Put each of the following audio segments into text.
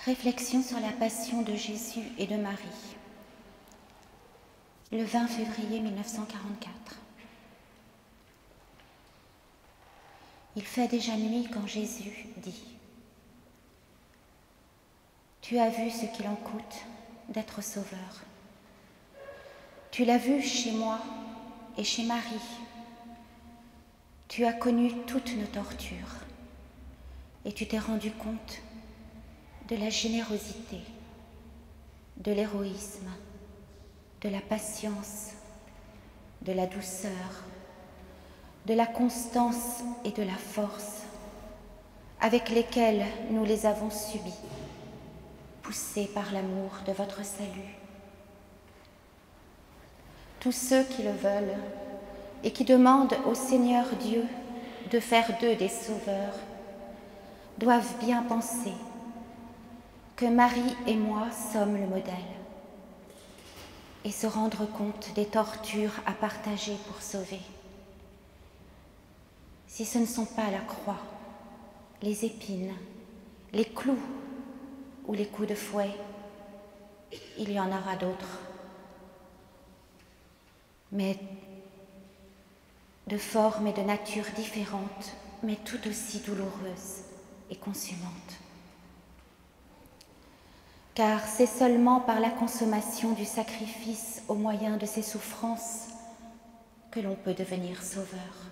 Réflexion sur la passion de Jésus et de Marie. Le 20 février 1944. Il fait déjà nuit quand Jésus dit « Tu as vu ce qu'il en coûte d'être sauveur. Tu l'as vu chez moi et chez Marie. Tu as connu toutes nos tortures et tu t'es rendu compte de la générosité, de l'héroïsme, de la patience, de la douceur, de la constance et de la force avec lesquelles nous les avons subis, poussés par l'amour de votre salut. Tous ceux qui le veulent et qui demandent au Seigneur Dieu de faire d'eux des sauveurs doivent bien penser que Marie et moi sommes le modèle et se rendre compte des tortures à partager pour sauver. Si ce ne sont pas la croix, les épines, les clous ou les coups de fouet, il y en aura d'autres, mais de forme et de nature différentes, mais tout aussi douloureuses et consumantes. Car c'est seulement par la consommation du sacrifice au moyen de ses souffrances que l'on peut devenir sauveur.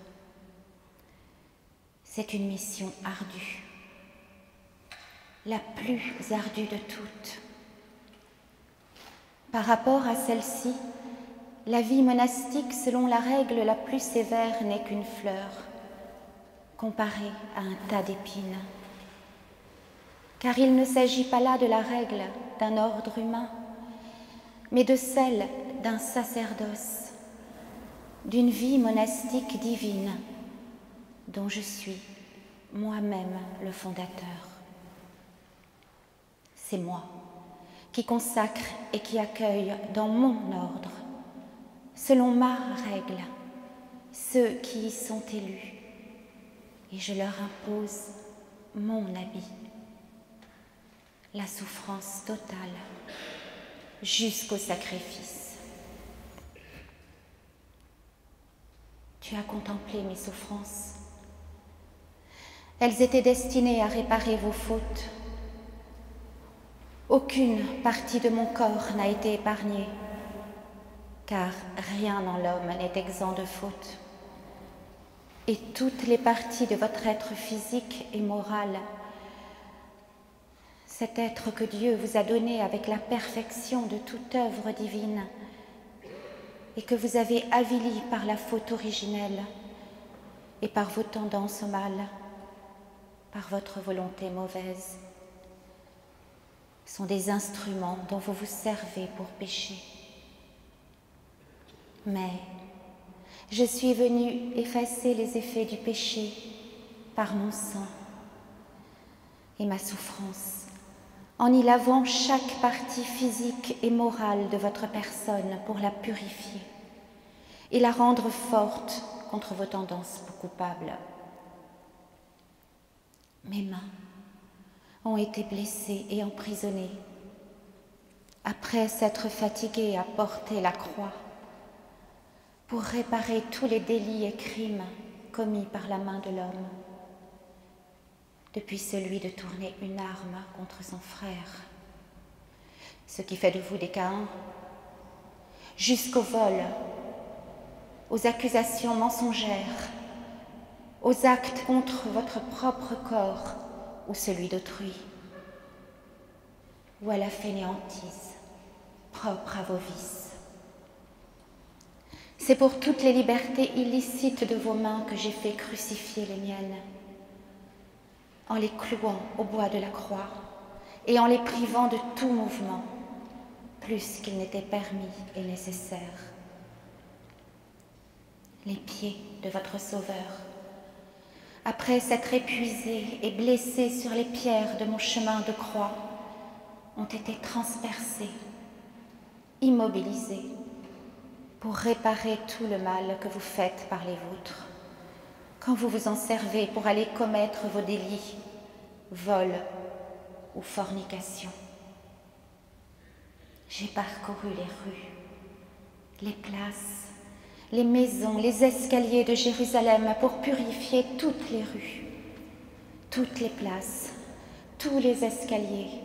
C'est une mission ardue, la plus ardue de toutes. Par rapport à celle-ci, la vie monastique, selon la règle la plus sévère, n'est qu'une fleur, comparée à un tas d'épines. Car il ne s'agit pas là de la règle d'un ordre humain, mais de celle d'un sacerdoce, d'une vie monastique divine, dont je suis moi-même le fondateur. C'est moi qui consacre et qui accueille dans mon ordre, selon ma règle, ceux qui y sont élus, et je leur impose mon habit. La souffrance totale jusqu'au sacrifice. Tu as contemplé mes souffrances. Elles étaient destinées à réparer vos fautes. Aucune partie de mon corps n'a été épargnée, car rien en l'homme n'est exempt de faute. Et toutes les parties de votre être physique et moral, cet être que Dieu vous a donné avec la perfection de toute œuvre divine et que vous avez avili par la faute originelle et par vos tendances au mal, par votre volonté mauvaise, sont des instruments dont vous vous servez pour pécher. Mais je suis venue effacer les effets du péché par mon sang et ma souffrance, en y lavant chaque partie physique et morale de votre personne pour la purifier et la rendre forte contre vos tendances coupables. Mes mains ont été blessées et emprisonnées après s'être fatiguées à porter la croix pour réparer tous les délits et crimes commis par la main de l'homme, depuis celui de tourner une arme contre son frère, ce qui fait de vous des Caïns, jusqu'au vol, aux accusations mensongères, aux actes contre votre propre corps ou celui d'autrui, ou à la fainéantise propre à vos vices. C'est pour toutes les libertés illicites de vos mains que j'ai fait crucifier les miennes, en les clouant au bois de la croix et en les privant de tout mouvement, plus qu'il n'était permis et nécessaire. Les pieds de votre Sauveur, après s'être épuisés et blessés sur les pierres de mon chemin de croix, ont été transpercés, immobilisés, pour réparer tout le mal que vous faites par les vôtres, quand vous vous en servez pour aller commettre vos délits, vol, ou fornication. J'ai parcouru les rues, les places, les maisons, les escaliers de Jérusalem pour purifier toutes les rues, toutes les places, tous les escaliers,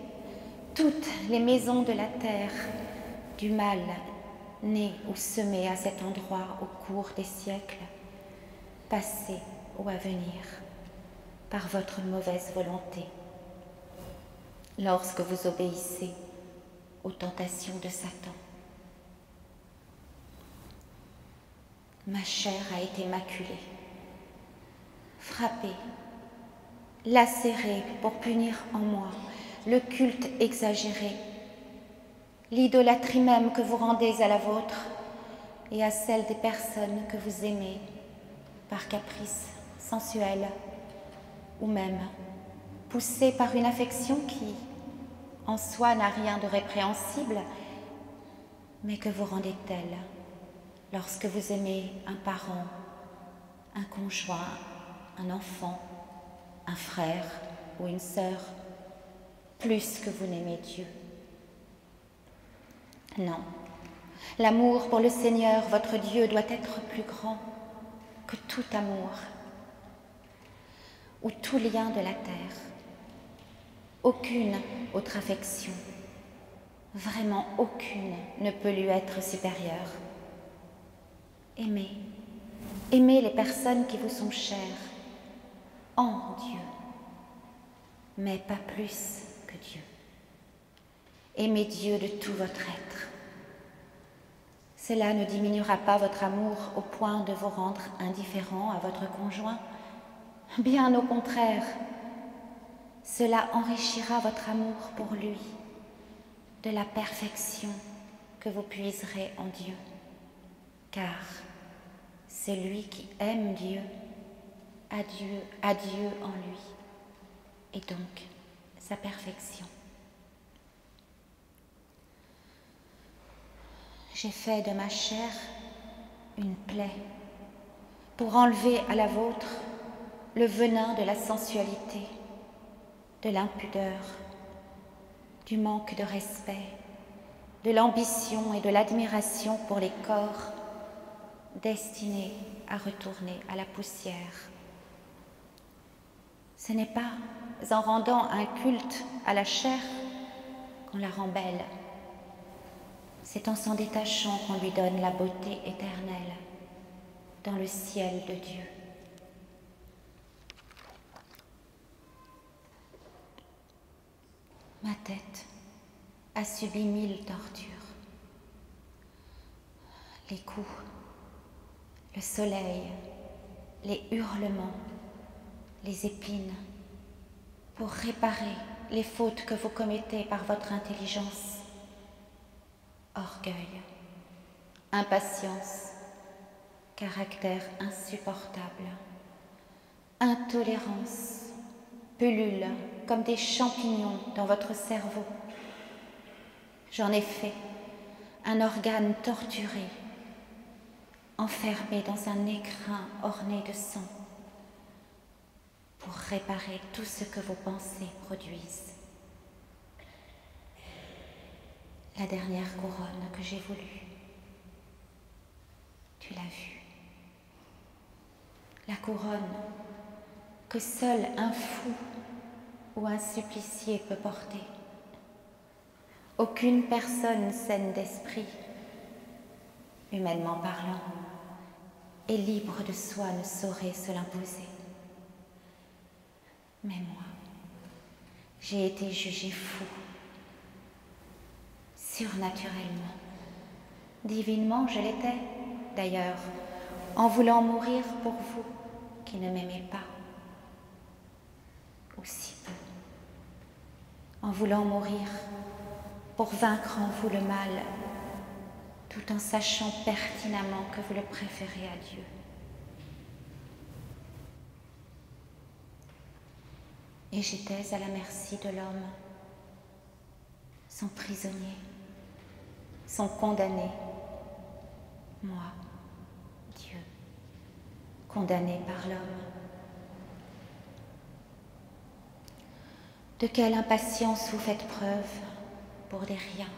toutes les maisons de la terre, du mal né ou semé à cet endroit au cours des siècles, passés ou à venir, par votre mauvaise volonté, lorsque vous obéissez aux tentations de Satan. Ma chair a été maculée, frappée, lacérée pour punir en moi le culte exagéré, l'idolâtrie même que vous rendez à la vôtre et à celle des personnes que vous aimez par caprice sensuel ou même poussée par une affection qui, en soi, n'a rien de répréhensible, mais que vous rendez telle lorsque vous aimez un parent, un conjoint, un enfant, un frère ou une sœur, plus que vous n'aimez Dieu. Non, l'amour pour le Seigneur, votre Dieu, doit être plus grand que tout amour ou tout lien de la terre. Aucune autre affection, vraiment aucune, ne peut lui être supérieure. Aimez, aimez les personnes qui vous sont chères, en Dieu, mais pas plus que Dieu. Aimez Dieu de tout votre être. Cela ne diminuera pas votre amour au point de vous rendre indifférent à votre conjoint. Bien au contraire, cela enrichira votre amour pour lui, de la perfection que vous puiserez en Dieu, car celui qui aime Dieu a Dieu en lui, et donc sa perfection. J'ai fait de ma chair une plaie pour enlever à la vôtre le venin de la sensualité, de l'impudeur, du manque de respect, de l'ambition et de l'admiration pour les corps destinés à retourner à la poussière. Ce n'est pas en rendant un culte à la chair qu'on la rend belle. C'est en s'en détachant qu'on lui donne la beauté éternelle dans le ciel de Dieu. Ma tête a subi 1000 tortures. Les coups, le soleil, les hurlements, les épines, pour réparer les fautes que vous commettez par votre intelligence. Orgueil, impatience, caractère insupportable, intolérance, pullule comme des champignons dans votre cerveau. J'en ai fait un organe torturé, enfermé dans un écrin orné de sang, pour réparer tout ce que vos pensées produisent. La dernière couronne que j'ai voulue, tu l'as vue. La couronne que seul un fou ou un supplicié peut porter. Aucune personne saine d'esprit, humainement parlant, et libre de soi ne saurait se l'imposer. Mais moi, j'ai été jugée fou, surnaturellement. Divinement, je l'étais, d'ailleurs, en voulant mourir pour vous qui ne m'aimez pas, ou si peu, en voulant mourir pour vaincre en vous le mal, tout en sachant pertinemment que vous le préférez à Dieu. Et j'étais à la merci de l'homme, son prisonnier, son condamné, moi, Dieu, condamné par l'homme. De quelle impatience vous faites preuve pour des riens?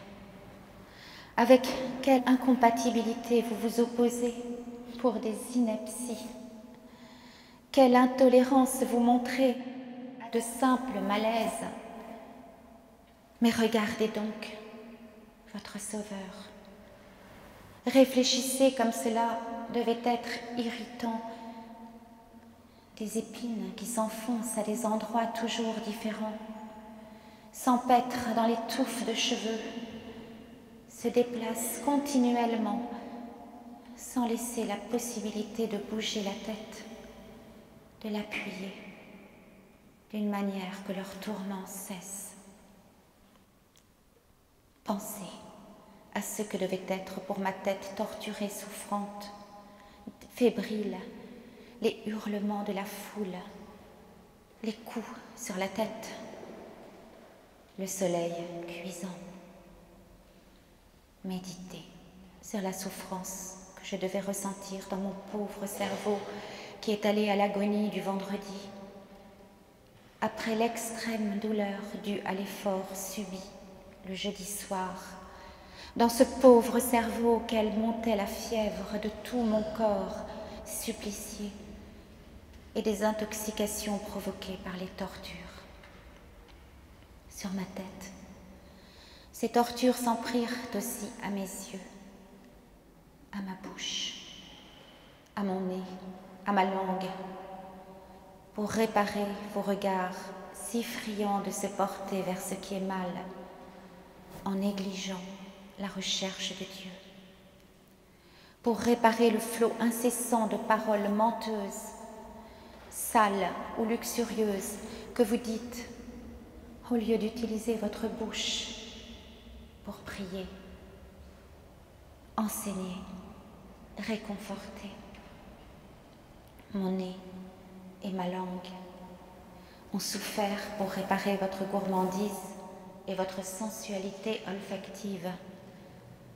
Avec quelle incompatibilité vous vous opposez pour des inepties? Quelle intolérance vous montrez à de simples malaises? Mais regardez donc votre Sauveur. Réfléchissez comme cela devait être irritant. Des épines qui s'enfoncent à des endroits toujours différents, s'empêtrent dans les touffes de cheveux, se déplacent continuellement sans laisser la possibilité de bouger la tête, de l'appuyer, d'une manière que leur tourment cesse. Pensez à ce que devait être pour ma tête torturée, souffrante, fébrile, les hurlements de la foule, les coups sur la tête, le soleil cuisant. Méditez sur la souffrance que je devais ressentir dans mon pauvre cerveau qui est allé à l'agonie du vendredi, après l'extrême douleur due à l'effort subi le jeudi soir, dans ce pauvre cerveau auquel montait la fièvre de tout mon corps supplicié et des intoxications provoquées par les tortures. Sur ma tête, ces tortures s'en prirent aussi à mes yeux, à ma bouche, à mon nez, à ma langue, pour réparer vos regards si friands de se porter vers ce qui est mal, en négligeant la recherche de Dieu, pour réparer le flot incessant de paroles menteuses, sales ou luxurieuses que vous dites au lieu d'utiliser votre bouche pour prier, enseigner, réconforter. Mon nez et ma langue ont souffert pour réparer votre gourmandise et votre sensualité olfactive.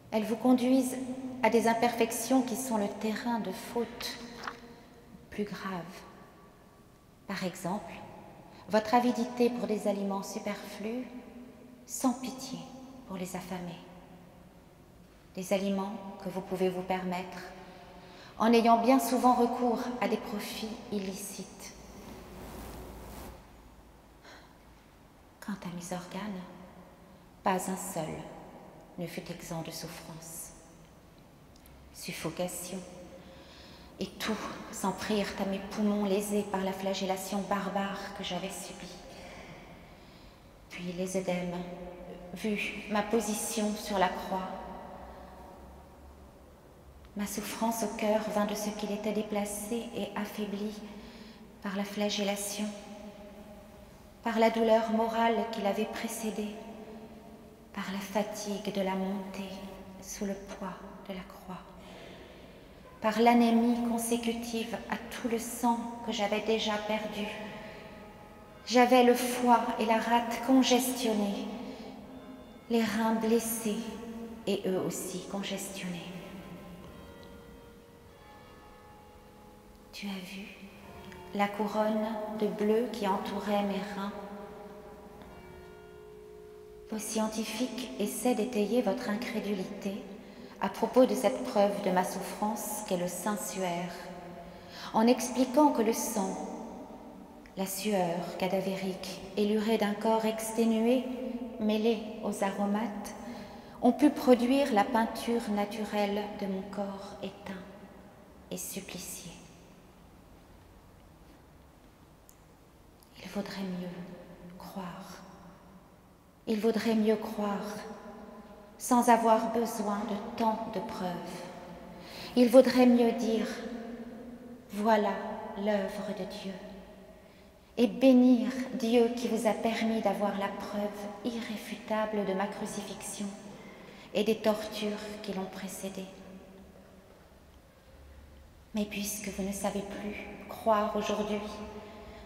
Elles vous conduisent à des imperfections qui sont le terrain de fautes plus graves. Par exemple, votre avidité pour des aliments superflus, sans pitié pour les affamés. Des aliments que vous pouvez vous permettre en ayant bien souvent recours à des profits illicites. Quant à mes organes, pas un seul ne fut exempt de souffrance. Suffocation, et tout s'en prirent à mes poumons lésés par la flagellation barbare que j'avais subie. Puis les œdèmes, vu ma position sur la croix, ma souffrance au cœur vint de ce qu'il était déplacé et affaibli par la flagellation, par la douleur morale qui l'avait précédé, par la fatigue de la montée sous le poids de la croix, par l'anémie consécutive à tout le sang que j'avais déjà perdu. J'avais le foie et la rate congestionnés, les reins blessés et eux aussi congestionnés. Tu as vu la couronne de bleu qui entourait mes reins? Vos scientifiques essaient d'étayer votre incrédulité à propos de cette preuve de ma souffrance qu'est le Saint-Suaire, en expliquant que le sang, la sueur cadavérique, élurée d'un corps exténué, mêlée aux aromates, ont pu produire la peinture naturelle de mon corps éteint et supplicié. Il vaudrait mieux croire. Il vaudrait mieux croire sans avoir besoin de tant de preuves. Il vaudrait mieux dire « Voilà l'œuvre de Dieu » et bénir Dieu qui vous a permis d'avoir la preuve irréfutable de ma crucifixion et des tortures qui l'ont précédée. Mais puisque vous ne savez plus croire aujourd'hui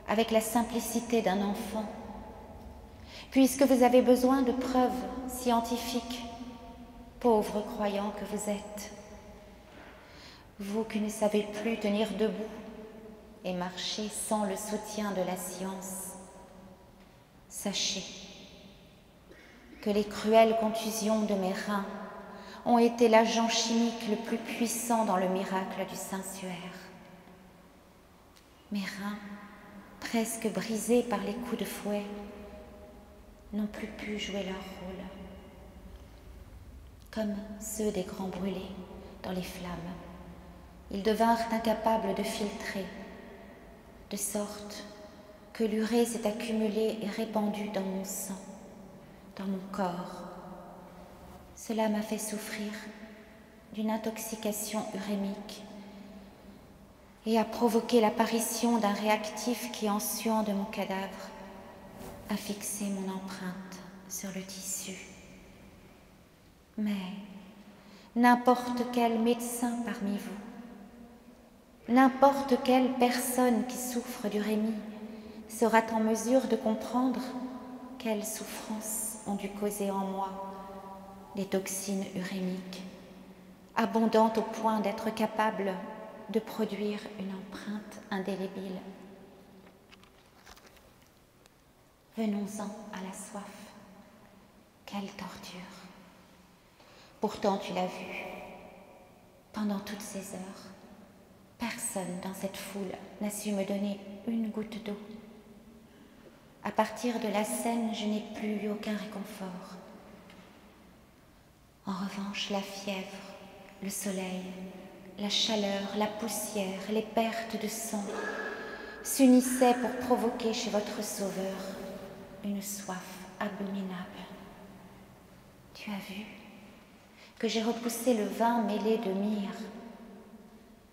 avec la simplicité d'un enfant, puisque vous avez besoin de preuves scientifiques, pauvre croyant que vous êtes, vous qui ne savez plus tenir debout et marcher sans le soutien de la science, Sachez que les cruelles contusions de mes reins ont été l'agent chimique le plus puissant dans le miracle du Saint-Suaire. Mes reins, presque brisés par les coups de fouet, n'ont plus pu jouer leur rôle. Comme ceux des grands brûlés dans les flammes, ils devinrent incapables de filtrer, de sorte que l'urée s'est accumulée et répandue dans mon sang, dans mon corps. Cela m'a fait souffrir d'une intoxication urémique et a provoqué l'apparition d'un réactif qui, en suant de mon cadavre, a fixé mon empreinte sur le tissu. Mais n'importe quel médecin parmi vous, n'importe quelle personne qui souffre d'urémie sera en mesure de comprendre quelles souffrances ont dû causer en moi les toxines urémiques, abondantes au point d'être capables de produire une empreinte indélébile. Venons-en à la soif. Quelle torture! Pourtant, tu l'as vu, pendant toutes ces heures, personne dans cette foule n'a su me donner une goutte d'eau. À partir de la scène, je n'ai plus eu aucun réconfort. En revanche, la fièvre, le soleil, la chaleur, la poussière, les pertes de sang s'unissaient pour provoquer chez votre sauveur une soif abominable. Tu as vu que j'ai repoussé le vin mêlé de myrrhe.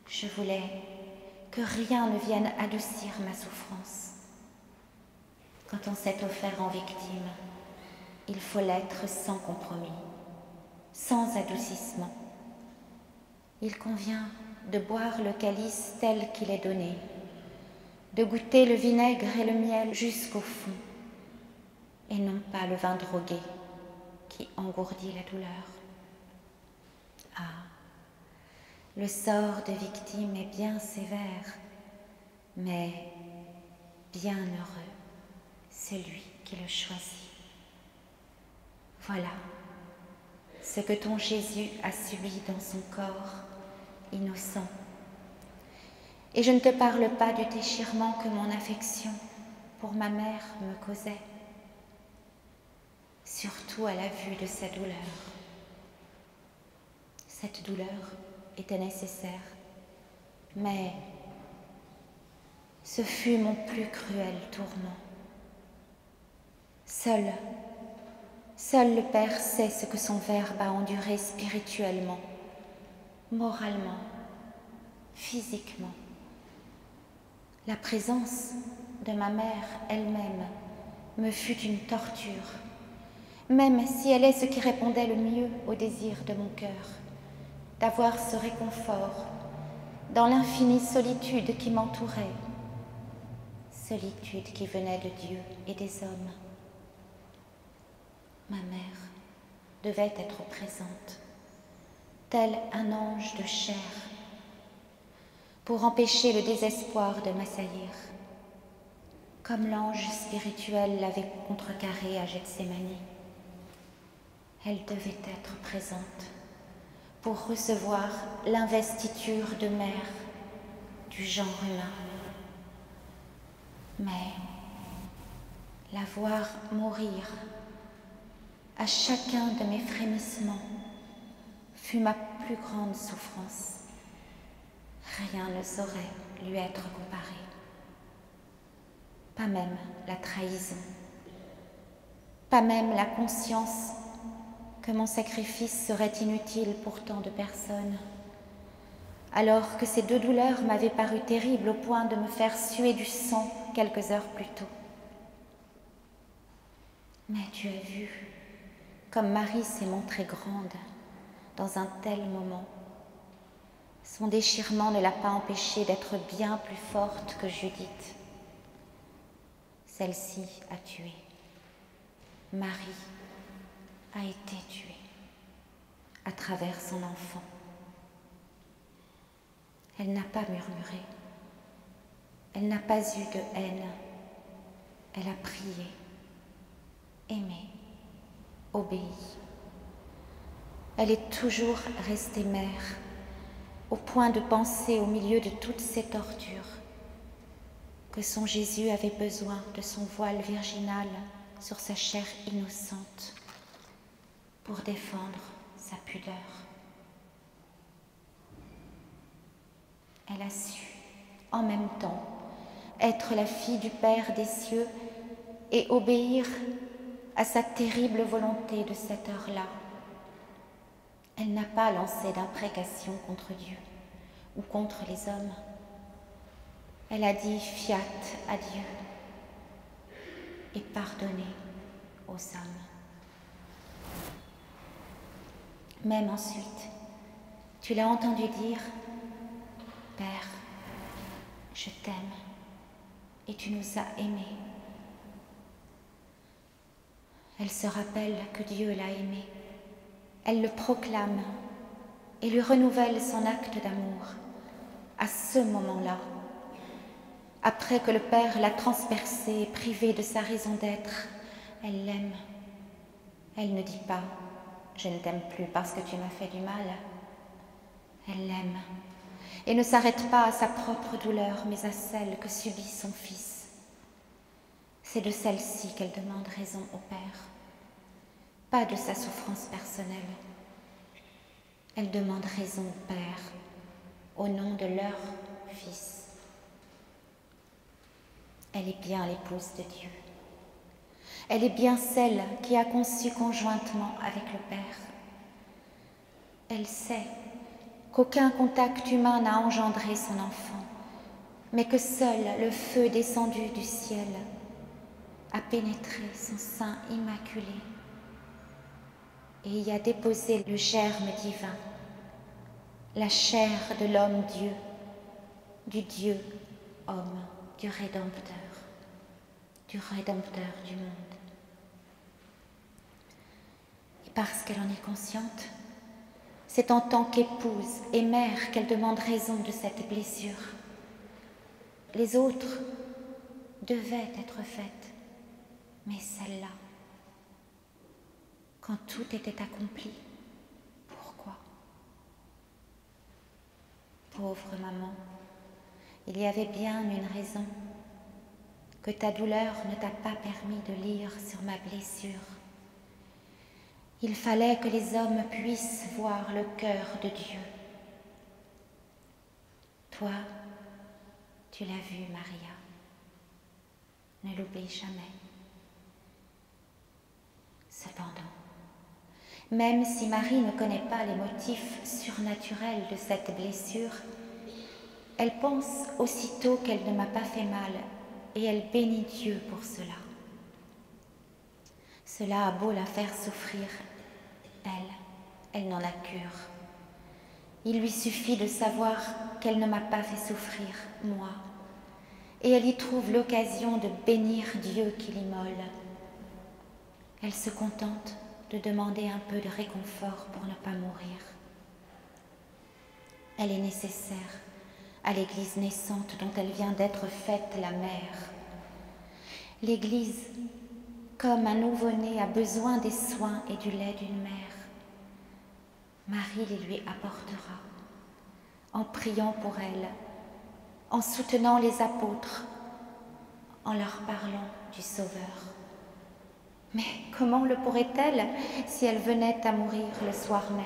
Je voulais que rien ne vienne adoucir ma souffrance. Quand on s'est offert en victime, il faut l'être sans compromis, sans adoucissement. Il convient de boire le calice tel qu'il est donné, de goûter le vinaigre et le miel jusqu'au fond, et non pas le vin drogué qui engourdit la douleur. Ah, le sort de victime est bien sévère, mais bien heureux celui qui le choisit. Voilà ce que ton Jésus a subi dans son corps innocent. Et je ne te parle pas du déchirement que mon affection pour ma mère me causait, surtout à la vue de sa douleur. Cette douleur était nécessaire, mais ce fut mon plus cruel tourment. Seul le Père sait ce que son Verbe a enduré spirituellement, moralement, physiquement. La présence de ma mère elle-même me fut une torture, même si elle est ce qui répondait le mieux au désir de mon cœur, d'avoir ce réconfort dans l'infinie solitude qui m'entourait, solitude qui venait de Dieu et des hommes. Ma mère devait être présente, tel un ange de chair, pour empêcher le désespoir de m'assaillir, comme l'ange spirituel l'avait contrecarré à Gethsémani. Elle devait être présente pour recevoir l'investiture de mère du genre humain. Mais la voir mourir à chacun de mes frémissements fut ma plus grande souffrance. Rien ne saurait lui être comparé. Pas même la trahison, pas même la conscience que mon sacrifice serait inutile pour tant de personnes, alors que ces deux douleurs m'avaient paru terribles au point de me faire suer du sang quelques heures plus tôt. Mais tu as vu comme Marie s'est montrée grande dans un tel moment. Son déchirement ne l'a pas empêchée d'être bien plus forte que Judith. Celle-ci a tué. Marie a été tuée à travers son enfant. Elle n'a pas murmuré. Elle n'a pas eu de haine. Elle a prié. aimée, obéie. Elle est toujours restée mère, au point de penser au milieu de toutes ces tortures que son Jésus avait besoin de son voile virginal sur sa chair innocente pour défendre sa pudeur. Elle a su, en même temps, être la fille du Père des cieux et obéir à sa terrible volonté de cette heure-là. Elle n'a pas lancé d'imprécation contre Dieu ou contre les hommes. Elle a dit fiat à Dieu et pardonné aux hommes. Même ensuite, tu l'as entendu dire « Père, je t'aime et tu nous as aimés ». Elle se rappelle que Dieu l'a aimée. Elle le proclame et lui renouvelle son acte d'amour à ce moment-là, après que le Père l'a transpercée et privée de sa raison d'être. Elle l'aime. Elle ne dit pas « Je ne t'aime plus parce que tu m'as fait du mal ». Elle l'aime et ne s'arrête pas à sa propre douleur, mais à celle que subit son Fils. C'est de celle-ci qu'elle demande raison au Père, pas de sa souffrance personnelle. Elle demande raison au Père au nom de leur Fils. Elle est bien l'épouse de Dieu. Elle est bien celle qui a conçu conjointement avec le Père. Elle sait qu'aucun contact humain n'a engendré son enfant, mais que seul le feu descendu du ciel a pénétré son sein immaculé et y a déposé le germe divin, la chair de l'homme-Dieu, du Dieu homme, du Rédempteur du monde. Et parce qu'elle en est consciente, c'est en tant qu'épouse et mère qu'elle demande raison de cette blessure. Les autres devaient être faites, mais celle-là, quand tout était accompli, pourquoi? Pauvre maman, il y avait bien une raison que ta douleur ne t'a pas permis de lire sur ma blessure. Il fallait que les hommes puissent voir le cœur de Dieu. Toi, tu l'as vu, Maria. Ne l'oublie jamais. Cependant, même si Marie ne connaît pas les motifs surnaturels de cette blessure, elle pense aussitôt qu'elle ne m'a pas fait mal et elle bénit Dieu pour cela. Cela a beau la faire souffrir, elle n'en a cure. Il lui suffit de savoir qu'elle ne m'a pas fait souffrir, moi, et elle y trouve l'occasion de bénir Dieu qui l'immole. Elle se contente de demander un peu de réconfort pour ne pas mourir. Elle est nécessaire à l'Église naissante dont elle vient d'être faite la mère. L'Église, comme un nouveau-né, a besoin des soins et du lait d'une mère. Marie les lui apportera, en priant pour elle, en soutenant les apôtres, en leur parlant du Sauveur. Mais comment le pourrait-elle si elle venait à mourir le soir même?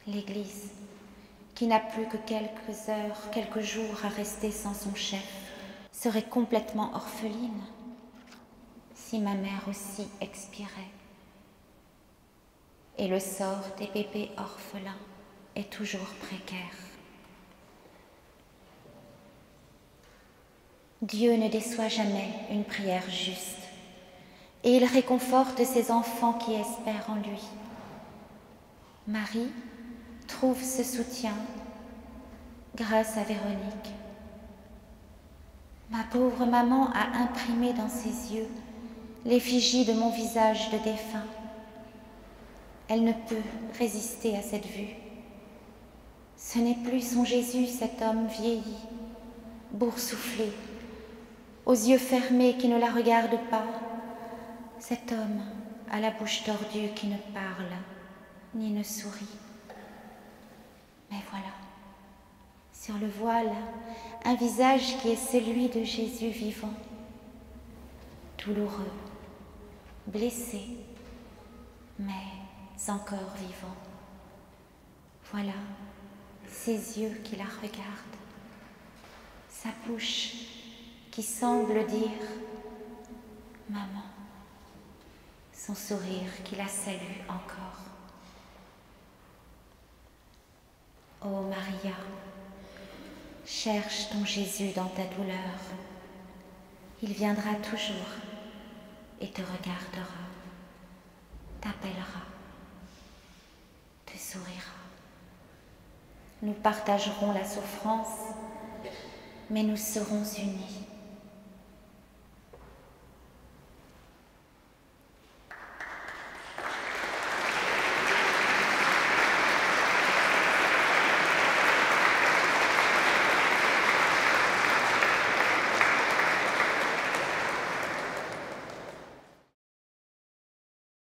L'Église, qui n'a plus que quelques heures, quelques jours à rester sans son chef, serait complètement orpheline si ma mère aussi expirait. Et le sort des bébés orphelins est toujours précaire. Dieu ne déçoit jamais une prière juste, et il réconforte ses enfants qui espèrent en lui. Marie trouve ce soutien grâce à Véronique. Ma pauvre maman a imprimé dans ses yeux l'effigie de mon visage de défunt. Elle ne peut résister à cette vue. Ce n'est plus son Jésus, cet homme vieilli, boursouflé, aux yeux fermés qui ne la regardent pas, cet homme à la bouche tordue qui ne parle ni ne sourit. Mais voilà, sur le voile, un visage qui est celui de Jésus vivant, douloureux, blessé, mais encore vivant. Voilà ses yeux qui la regardent, sa bouche qui semble dire « Maman », son sourire qui la salue encore. Ô Maria, cherche ton Jésus dans ta douleur. Il viendra toujours et te regardera, t'appellera, te sourira. Nous partagerons la souffrance, mais nous serons unis.